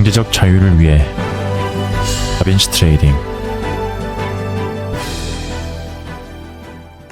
경제적 자유를 위해 다빈치 트레이딩.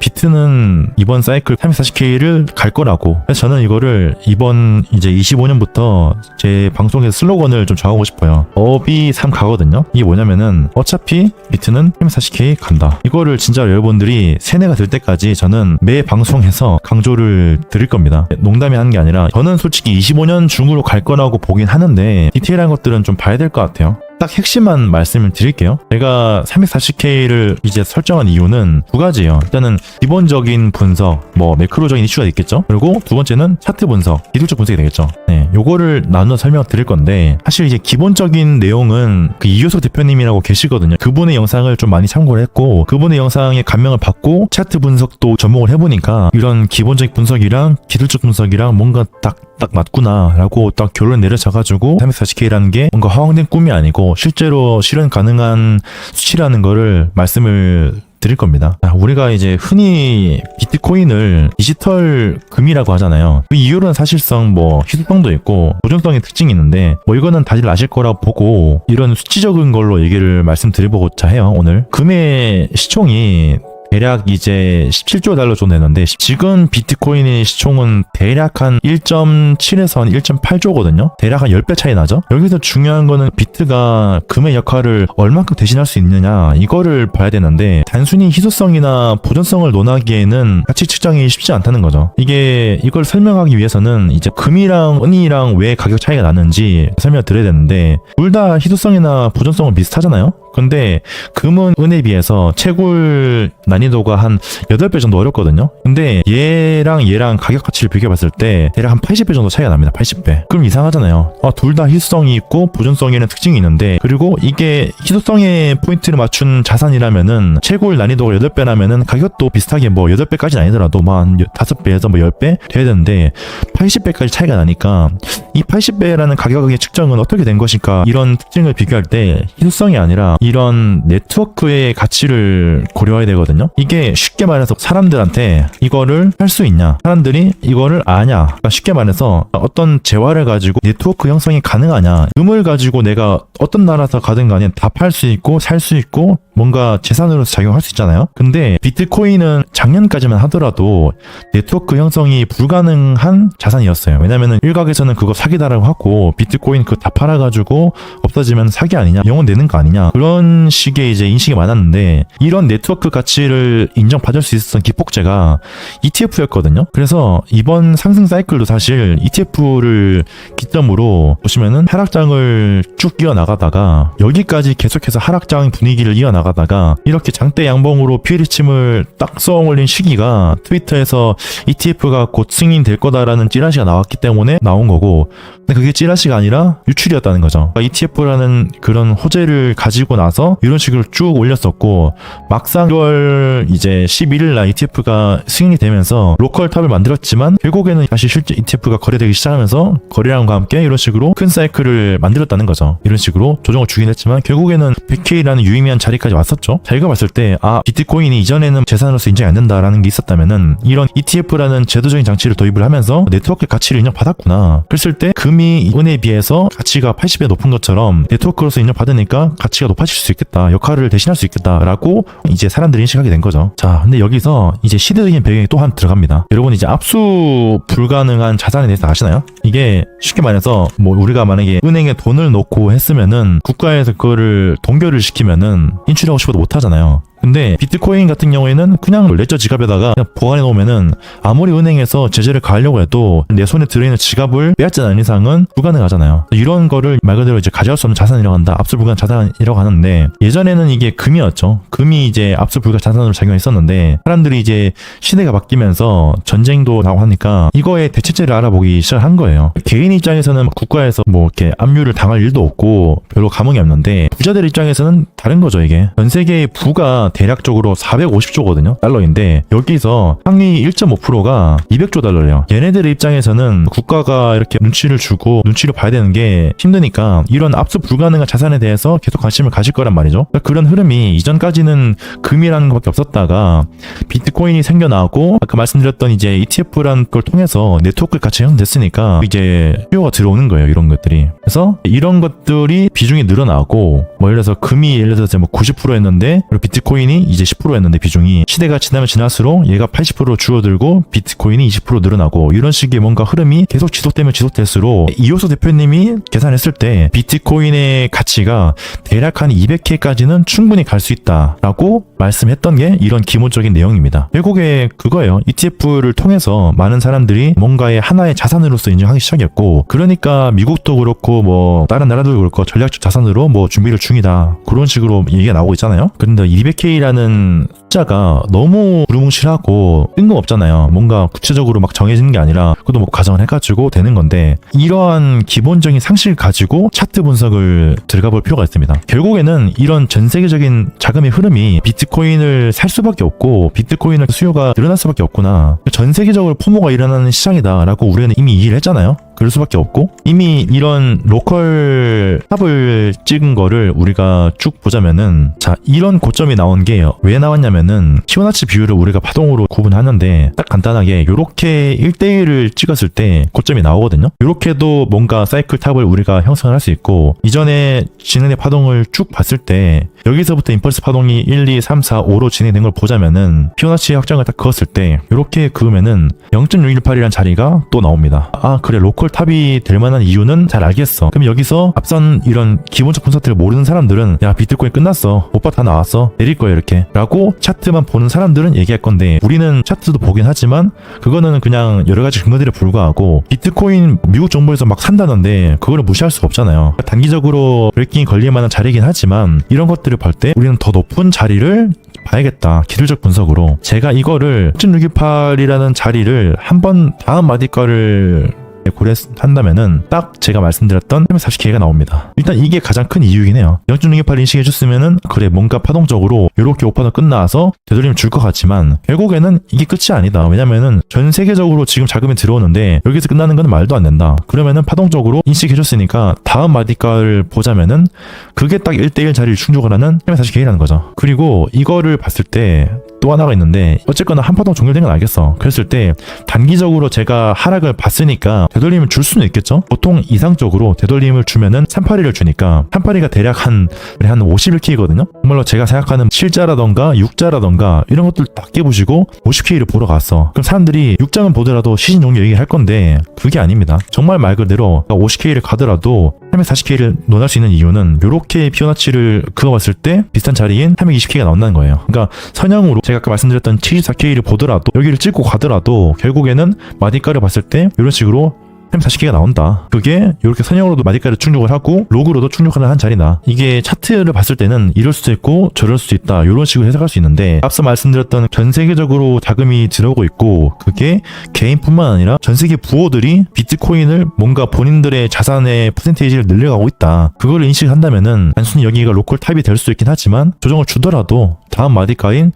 비트는 이번 사이클 340K를 갈 거라고. 그래서 저는 이거를 이번 이제 25년부터 제 방송에서 슬로건을 좀 정하고 싶어요. 업이 3 가거든요. 이게 뭐냐면은 어차피 비트는 340K 간다. 이거를 진짜 여러분들이 세뇌가 될 때까지 저는 매 방송에서 강조를 드릴 겁니다. 농담이 하는 게 아니라 저는 솔직히 25년 중으로 갈 거라고 보긴 하는데 디테일한 것들은 좀 봐야 될 것 같아요. 딱 핵심만 말씀을 드릴게요. 제가 340K를 이제 설정한 이유는 두 가지예요. 일단은 기본적인 분석, 뭐 매크로적인 이슈가 있겠죠. 그리고 두 번째는 차트 분석, 기술적 분석이 되겠죠. 네, 요거를 나눠 설명 드릴 건데 사실 이제 기본적인 내용은 그 이효석 대표님이라고 계시거든요. 그분의 영상을 좀 많이 참고를 했고 그분의 영상에 감명을 받고 차트 분석도 접목을 해보니까 이런 기본적인 분석이랑 기술적 분석이랑 뭔가 딱 맞구나 라고 딱 결론 내려져가지고 340K라는 게 뭔가 허황된 꿈이 아니고 실제로 실현 가능한 수치라는 거를 말씀을 드릴 겁니다. 우리가 이제 흔히 비트코인을 디지털 금이라고 하잖아요. 그 이유는 사실상 뭐 희소성도 있고 보존성의 특징이 있는데 뭐 이거는 다들 아실 거라고 보고 이런 수치적인 걸로 얘기를 말씀드려보고자 해요. 오늘 금의 시총이 대략 이제 17조 달러 정도 되는데 지금 비트코인의 시총은 대략 한 1.7에서 한 1.8조거든요. 대략 한 10배 차이 나죠. 여기서 중요한 거는 비트가 금의 역할을 얼만큼 대신할 수 있느냐 이거를 봐야 되는데 단순히 희소성이나 보존성을 논하기에는 가치 측정이 쉽지 않다는 거죠. 이걸 설명하기 위해서는 이제 금이랑 은이랑 왜 가격 차이가 나는지 설명을 드려야 되는데 둘 다 희소성이나 보존성은 비슷하잖아요. 근데 금은 은에 비해서 채굴 난이도가 한 8배 정도 어렵거든요. 근데 얘랑 가격 가치를 비교해봤을 때 대략 한 80배 정도 차이가 납니다. 80배. 그럼 이상하잖아요. 둘 다 희소성이 있고 보존성에는 특징이 있는데 그리고 이게 희소성에 포인트를 맞춘 자산이라면은 채굴 난이도가 8배라면은 가격도 비슷하게 뭐 8배까지는 아니더라도 뭐 한 5배에서 뭐 10배 돼야 되는데 80배까지 차이가 나니까 이 80배라는 가격의 측정은 어떻게 된 것일까 이런 특징을 비교할 때 희소성이 아니라 이런 네트워크의 가치를 고려해야 되거든요. 이게 쉽게 말해서 사람들한테 이거를 할 수 있냐, 사람들이 이거를 아냐. 그러니까 쉽게 말해서 어떤 재화를 가지고 네트워크 형성이 가능하냐. 금을 가지고 내가 어떤 나라에서 가든 간에 다 팔 수 있고 살 수 있고 뭔가 재산으로서 작용할 수 있잖아요. 근데 비트코인은 작년까지만 하더라도 네트워크 형성이 불가능한 자산이었어요. 왜냐면은 일각에서는 그거 사기다라고 하고 비트코인 그거 다 팔아가지고 없어지면 사기 아니냐, 영혼 내는 거 아니냐 그런 식의 이제 인식이 많았는데 이런 네트워크 가치를 인정받을 수 있었던 기폭제가 ETF였거든요. 그래서 이번 상승 사이클도 사실 ETF를 기점으로 보시면은 하락장을 쭉 이어나가다가 여기까지 계속해서 하락장 분위기를 이어나가다가 이렇게 장대 양봉으로 피해리침을 딱 쏘아올린 시기가 트위터에서 ETF가 곧 승인될 거다라는 찌라시가 나왔기 때문에 나온 거고 근데 그게 찌라시가 아니라 유출이었다는 거죠. 그러니까 ETF라는 그런 호재를 가지고 나서 이런 식으로 쭉 올렸었고 막상 6월 이제 11일 날 ETF가 승인이 되면서 로컬 탑을 만들었지만 결국에는 다시 실제 ETF가 거래되기 시작하면서 거래량과 함께 이런 식으로 큰 사이클을 만들었다는 거죠. 이런 식으로 조정을 주긴 했지만 결국에는 100K라는 유의미한 자리까지 왔었죠. 자기가 봤을 때 비트코인이 이전에는 재산으로서 인정이 안 된다라는 게 있었다면은 이런 ETF라는 제도적인 장치를 도입을 하면서 네트워크 가치를 인정받았구나. 그랬을 때 금이 은에 비해서 가치가 80배 높은 것처럼 네트워크로서 인정받으니까 가치가 높아질 수 있겠다. 역할을 대신할 수 있겠다라고 이제 사람들이 인식하게 된 거죠. 자, 근데 여기서 이제 시대적인 배경이 또 한 들어갑니다. 여러분 이제 압수 불가능한 자산에 대해서 아시나요? 이게 쉽게 말해서 뭐 우리가 만약에 은행에 돈을 놓고 했으면은 국가에서 그거를 동결을 시키면은 인출하고 싶어도 못 하잖아요. 근데 비트코인 같은 경우에는 그냥 레저 지갑에다가 그냥 보관해 놓으면은 아무리 은행에서 제재를 가하려고 해도 내 손에 들어있는 지갑을 빼앗지 않는 이상은 불가능하잖아요. 이런 거를 말 그대로 이제 가져갈 수 없는 자산이라고 한다. 압수 불가능 자산이라고 하는데 예전에는 이게 금이었죠. 금이 이제 압수 불가 자산으로 작용했었는데 사람들이 이제 시대가 바뀌면서 전쟁도 나고 하니까 이거에 대체제를 알아보기 시작한 거예요. 개인 입장에서는 국가에서 뭐 이렇게 압류를 당할 일도 없고 별로 감흥이 없는데 부자들 입장에서는 다른 거죠. 이게 전 세계의 부가 대략적으로 450조거든요. 달러인데 여기서 상위 1.5%가 200조 달러래요. 얘네들의 입장에서는 국가가 이렇게 눈치를 주고 눈치를 봐야 되는 게 힘드니까 이런 압수 불가능한 자산에 대해서 계속 관심을 가질 거란 말이죠. 그런 흐름이 이전까지는 금이라는 것밖에 없었다가 비트코인이 생겨나고 아까 말씀드렸던 이제 ETF라는 걸 통해서 네트워크가 같이 형성됐으니까 이제 수요가 들어오는 거예요. 이런 것들이. 그래서 이런 것들이 비중이 늘어나고 뭐 예를 들어서 금이 예를 들어서 뭐 90%였는데 그리고 비트코인이 이제 10%였는데 비중이 시대가 지나면 지날수록 얘가 80%로 줄어들고 비트코인이 20% 늘어나고 이런 식의 뭔가 흐름이 계속 지속되면 지속될수록 이호수 대표님이 계산했을 때 비트코인의 가치가 대략 한 200K까지는 충분히 갈 수 있다라고 말씀했던 게 이런 기본적인 내용입니다. 결국에 그거예요. ETF를 통해서 많은 사람들이 뭔가의 하나의 자산으로서 인정하기 시작했고 그러니까 미국도 그렇고 뭐 다른 나라도 그렇고 전략적 자산으로 뭐 준비를 중이다. 그런 식으로 얘기가 나오고 있잖아요. 그런데 200K라는 숫자가 너무 두루뭉실하고 뜬금없잖아요. 뭔가 구체적으로 막 정해지는 게 아니라 그것도 뭐 가정을 해가지고 되는 건데 이러한 기본적인 상식을 가지고 차트 분석을 들어가 볼 필요가 있습니다. 결국에는 이런 전 세계적인 자금의 흐름이 비트코인을 살 수밖에 없고 비트코인의 수요가 늘어날 수밖에 없구나. 전 세계적으로 포모가 일어나는 시장이다라고 우리는 이미 이해를 했잖아요. 그럴 수밖에 없고 이미 이런 로컬 탑을 찍은 거를 우리가 쭉 보자면은 자 이런 고점이 나온 게 왜 나왔냐면은 피보나치 비율을 우리가 파동으로 구분하는데 딱 간단하게 요렇게 1대1을 찍었을 때 고점이 나오거든요. 요렇게도 뭔가 사이클 탑을 우리가 형성을 할 수 있고 이전에 진행된 파동을 쭉 봤을 때 여기서부터 임펄스 파동이 1, 2, 3, 4, 5로 진행된 걸 보자면은 피보나치 확장을 딱 그었을 때 이렇게 그으면은 0.618이라는 자리가 또 나옵니다. 아 그래 로컬 탑이 될 만한 이유는 잘 알겠어. 그럼 여기서 앞선 이런 기본적 분석들을 모르는 사람들은 야 비트코인 끝났어. 오빠 다 나왔어. 내릴 거야 이렇게 라고 차트만 보는 사람들은 얘기할 건데 우리는 차트도 보긴 하지만 그거는 그냥 여러 가지 근거들에 불과하고 비트코인 미국 정부에서 막 산다는데 그거를 무시할 수가 없잖아요. 단기적으로 브레이킹이 걸릴 만한 자리이긴 하지만 이런 것들을 볼 때 우리는 더 높은 자리를 봐야겠다. 기술적 분석으로 제가 이거를 0.618이라는 자리를 한번 다음 마디가를 고려한다면은 딱 제가 말씀드렸던 340K가 나옵니다. 일단 이게 가장 큰 이유이긴 해요. 0.618 인식해줬으면은 그래 뭔가 파동적으로 이렇게 오파도 끝나서 되돌리면 줄 것 같지만 결국에는 이게 끝이 아니다. 왜냐면은 전 세계적으로 지금 자금이 들어오는데 여기서 끝나는 건 말도 안 된다. 그러면은 파동적으로 인식해줬으니까 다음 마디가를 보자면은 그게 딱 1대1 자리를 충족을 하는 340K라는 거죠. 그리고 이거를 봤을 때 또 하나가 있는데 어쨌거나 한 파동 종료된 건 알겠어. 그랬을 때 단기적으로 제가 하락을 봤으니까 되돌림을 줄 수는 있겠죠. 보통 이상적으로 되돌림을 주면은 382를 주니까 382가 대략 한 51K거든요. 정말로 제가 생각하는 7자라던가 6자라던가 이런 것들 다 깨보시고 50K를 보러 갔어. 그럼 사람들이 6자만 보더라도 시신 종료 얘기할 건데 그게 아닙니다. 정말 말 그대로 50K를 가더라도 340K를 논할 수 있는 이유는 이렇게 피보나치를 그어봤을 때 비슷한 자리인 320K가 나온다는 거예요. 그러니까 선형으로 제가 아까 말씀드렸던 74K를 보더라도 여기를 찍고 가더라도 결국에는 마디가를 봤을 때 이런 식으로 340K가 나온다. 그게 이렇게 선형으로도 마디가를 충족을 하고 로그로도 충족을 한 자리다. 이게 차트를 봤을 때는 이럴 수도 있고 저럴 수도 있다. 이런 식으로 해석할 수 있는데 앞서 말씀드렸던 전 세계적으로 자금이 들어오고 있고 그게 개인뿐만 아니라 전 세계 부호들이 비트코인을 뭔가 본인들의 자산의 퍼센테이지를 늘려가고 있다. 그걸 인식한다면은 단순히 여기가 로컬 탑이 될 수도 있긴 하지만 조정을 주더라도 다음 마디가인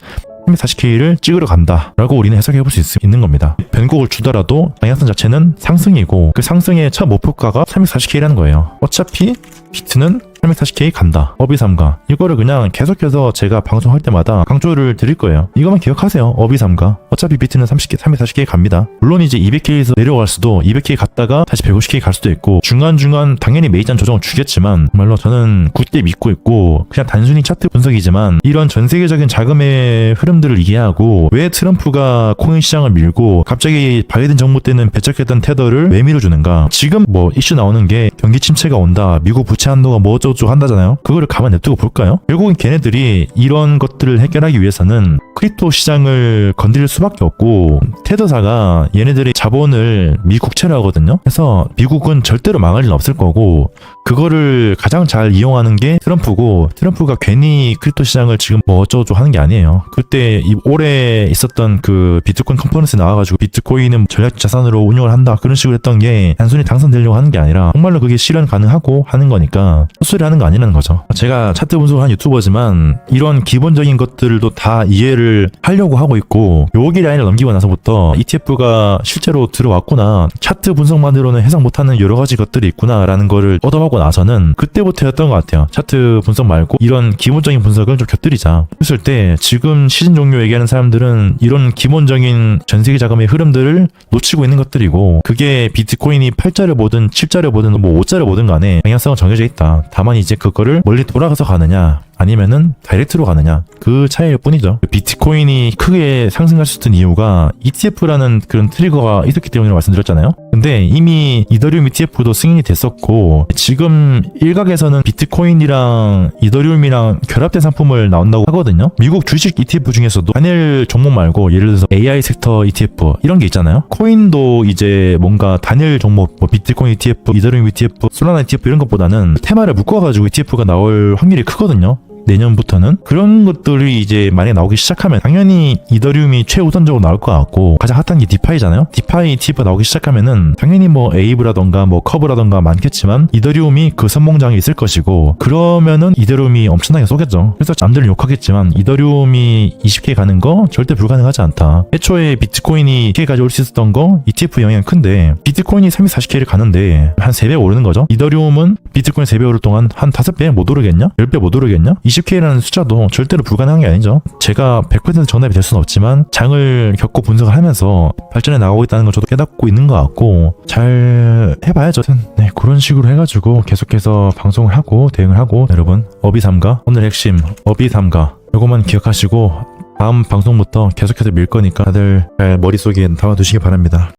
340K를 찍으러 간다 라고 우리는 해석해볼 수 있는 겁니다. 변곡을 주더라도 방향성 자체는 상승이고 그 상승의 첫 목표가가 340K라는 거예요. 어차피 비트는 340K 간다. 어비삼가. 이거를 그냥 계속해서 제가 방송할 때마다 강조를 드릴 거예요. 이것만 기억하세요. 어비삼가. 어차피 비트는 340K 갑니다. 물론 이제 200K에서 내려갈 수도 200K 갔다가 다시 150K 갈 수도 있고 중간중간 당연히 메이장 조정을 주겠지만 정말로 저는 굳게 믿고 있고 그냥 단순히 차트 분석이지만 이런 전 세계적인 자금의 흐름들을 이해하고 왜 트럼프가 코인 시장을 밀고 갑자기 바이든 정부 때는 배척했던 테더를 왜 밀어주는가. 지금 뭐 이슈 나오는 게 경기 침체가 온다. 미국 부채 한도가 뭐 어쩌고 한다잖아요. 그거를 가만 냅두고 볼까요? 결국은 걔네들이 이런 것들을 해결하기 위해서는 크립토 시장을 건드릴 수밖에 없고 테더사가 얘네들의 자본을 미국채로 하거든요. 그래서 미국은 절대로 망할 일 없을 거고 그거를 가장 잘 이용하는 게 트럼프고 트럼프가 괜히 크립토 시장을 지금 뭐 어쩌고 하는 게 아니에요. 그때 올해 있었던 그 비트코인 컨퍼런스에 나와가지고 비트코인은 전략 자산으로 운용을 한다 그런 식으로 했던 게 단순히 당선되려고 하는 게 아니라 정말로 그게 실현 가능하고 하는 거니까 헛소리 이해를 하는 거 아니라는 거죠. 제가 차트 분석을 한 유튜버지만 이런 기본적인 것들도 다 이해를 하려고 하고 있고, 여기 라인을 넘기고 나서부터 ETF가 실제로 들어왔구나, 차트 분석만으로는 해석 못하는 여러 가지 것들이 있구나 라는 거를 얻어가고 나서는 그때부터였던 것 같아요. 차트 분석 말고 이런 기본적인 분석을 좀 곁들이자 했을 때, 지금 시즌 종료 얘기하는 사람들은 이런 기본적인 전세계 자금의 흐름들을 놓치고 있는 것들이고, 그게 비트코인이 8자를 보든 7자를 보든 뭐 5자를 보든 간에 방향성은 정해져 있다. 다만 이제 그거를 멀리 돌아가서 가느냐 아니면은 다이렉트로 가느냐, 그 차이일 뿐이죠. 비트코인이 크게 상승할 수 있던 이유가 ETF라는 그런 트리거가 있었기 때문이라고 말씀드렸잖아요. 근데 이미 이더리움 ETF도 승인이 됐었고, 지금 일각에서는 비트코인이랑 이더리움이랑 결합된 상품을 나온다고 하거든요. 미국 주식 ETF 중에서도 단일 종목 말고 예를 들어서 AI 섹터 ETF 이런 게 있잖아요. 코인도 이제 뭔가 단일 종목, 뭐 비트코인 ETF, 이더리움 ETF, 솔라나 ETF 이런 것보다는 테마를 묶어가지고 ETF가 나올 확률이 크거든요. 내년부터는 그런 것들이 이제 만약에 나오기 시작하면 당연히 이더리움이 최우선적으로 나올 것 같고, 가장 핫한 게 디파이잖아요. 디파이 ETF가 나오기 시작하면은 당연히 뭐 에이브라던가 뭐 커브라던가 많겠지만 이더리움이 그 선봉장에 있을 것이고, 그러면은 이더리움이 엄청나게 쏘겠죠. 그래서 남들은 욕하겠지만 이더리움이 20K 가는 거 절대 불가능하지 않다. 애초에 비트코인이 10K까지 올 수 있었던 거 ETF 영향이 큰데, 비트코인이 340K를 가는데 한 3배 오르는 거죠. 이더리움은 비트코인 3배 오를 동안 한 5배 못 오르겠냐? 10배 못 오르겠냐? 20K라는 숫자도 절대로 불가능한 게 아니죠. 제가 100% 정답이 될 수는 없지만 장을 겪고 분석을 하면서 발전해 나가고 있다는 걸 저도 깨닫고 있는 것 같고, 잘 해봐야죠. 네, 그런 식으로 해가지고 계속해서 방송을 하고 대응을 하고, 여러분 어비삼가, 오늘 핵심 어비삼가 요거만 기억하시고 다음 방송부터 계속해서 밀 거니까 다들 잘 머릿속에 담아두시기 바랍니다.